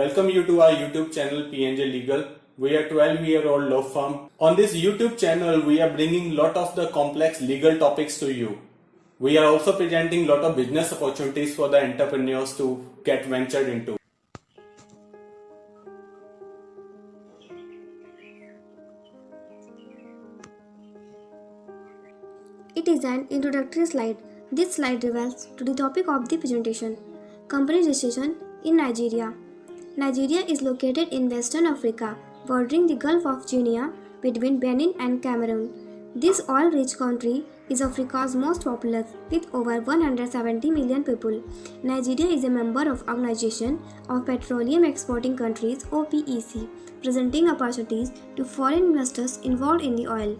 Welcome you to our YouTube channel PNJ Legal. We are 12-year-old law firm. On this YouTube channel, we are bringing lot of the complex legal topics to you. We are also presenting lot of business opportunities for the entrepreneurs to get ventured into. It is an introductory slide. This slide reveals to the topic of the presentation. Company registration in Nigeria. Nigeria is located in Western Africa, bordering the Gulf of Guinea between Benin and Cameroon. This oil-rich country is Africa's most populous, with over 170 million people. Nigeria is a member of Organization of Petroleum Exporting Countries (OPEC), presenting opportunities to foreign investors involved in the oil.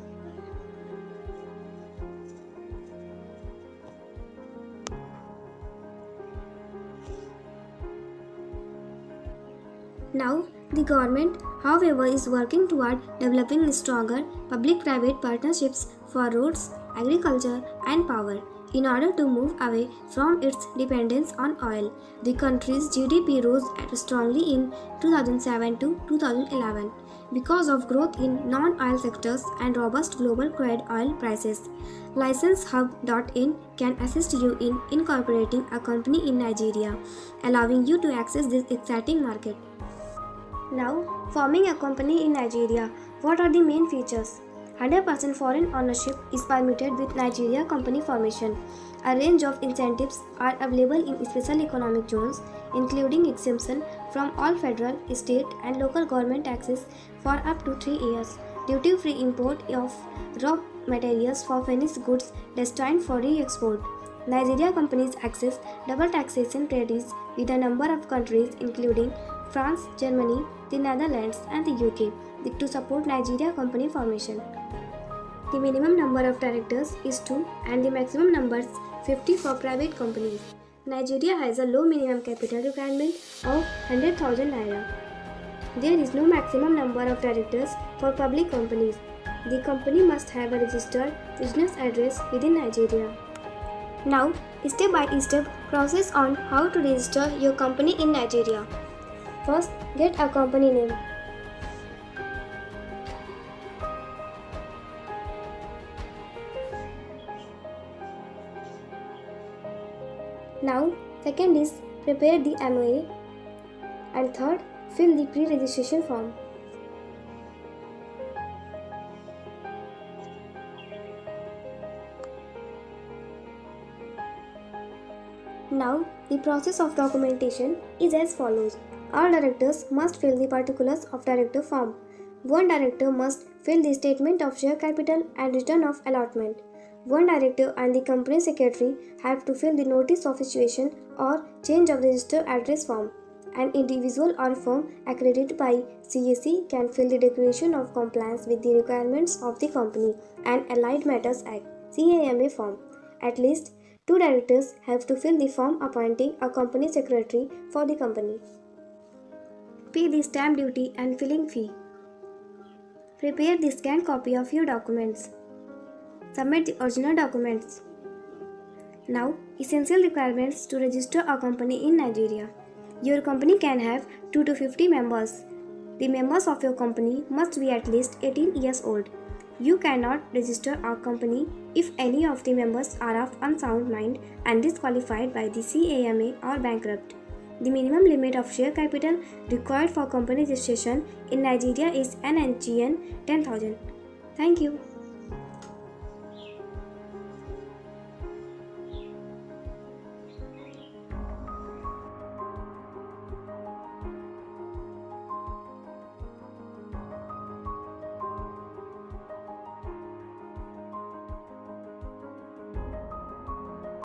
Now, the government, however, is working toward developing stronger public-private partnerships for roads, agriculture, and power in order to move away from its dependence on oil. The country's GDP rose strongly in 2007 to 2011 because of growth in non-oil sectors and robust global crude oil prices. LicenseHub.in can assist you in incorporating a company in Nigeria, allowing you to access this exciting market. Now, forming a company in Nigeria. What are the main features? 100% foreign ownership is permitted with Nigeria company formation. A range of incentives are available in special economic zones, including exemption from all federal, state, and local government taxes for up to 3 years. Duty-free import of raw materials for finished goods destined for re-export. Nigeria companies access double taxation credits with a number of countries including France, Germany, the Netherlands, and the UK to support Nigeria company formation. The minimum number of directors is 2 and the maximum number is 50 for private companies. Nigeria has a low minimum capital requirement of 100,000 naira. There is no maximum number of directors for public companies. The company must have a registered business address within Nigeria. Now, step by step process on how to register your company in Nigeria. First, get a company name. Now, second is prepare the MOA. And third, fill the pre-registration form. Now, the process of documentation is as follows. All directors must fill the particulars of director form. One director must fill the statement of share capital and return of allotment. One director and the company secretary have to fill the notice of situation or change of register address form. An individual or firm accredited by CAC can fill the declaration of compliance with the requirements of the Company and Allied Matters Act (CAMA) form. At least 2 directors have to fill the form appointing a company secretary for the company. Pay the stamp duty and filling fee. Prepare the scanned copy of your documents. Submit the original documents. Now, essential requirements to register a company in Nigeria. Your company can have 2 to 50 members. The members of your company must be at least 18 years old. You cannot register a company if any of the members are of unsound mind and disqualified by the CAMA or bankrupt. The minimum limit of share capital required for company registration in Nigeria is NGN 10,000. Thank you.